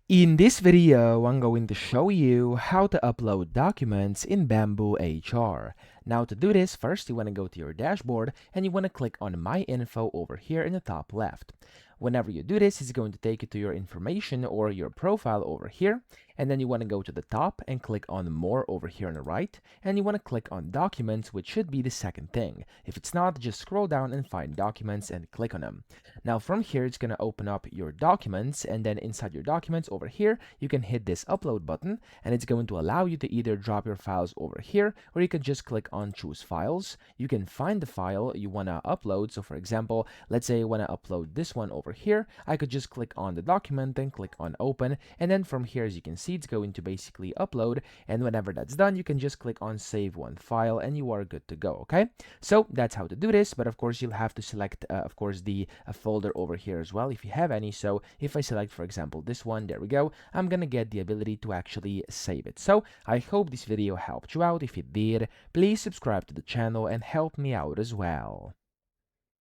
In this video, I'm going to show you how to upload documents in BambooHR. Now to do this, first you want to go to your dashboard and you want to click on My Info over here in the top left. Whenever you do this, it's going to take you to your information or your profile over here, and then you want to go to the top and click on More over here on the right, and you want to click on Documents, which should be the second thing. If it's not, just scroll down and find Documents and click on them. Now from here, it's going to open up your documents, and then inside your documents over here, you can hit this upload button, and it's going to allow you to either drop your files over here, or you can just click on Choose Files. You can find the file you want to upload. So for example, let's say I want to upload this one over here. I could just click on the document, then click on Open, and then from here, as you can see, it's going to basically upload, and whenever that's done, you can just click on Save One File, and you are good to go, okay? So that's how to do this, but of course, you'll have to select, of course, the folder over here as well, if you have any. So if I select, for example, this one, there we go, I'm gonna get the ability to actually save it. So I hope this video helped you out. If it did, please subscribe to the channel and help me out as well.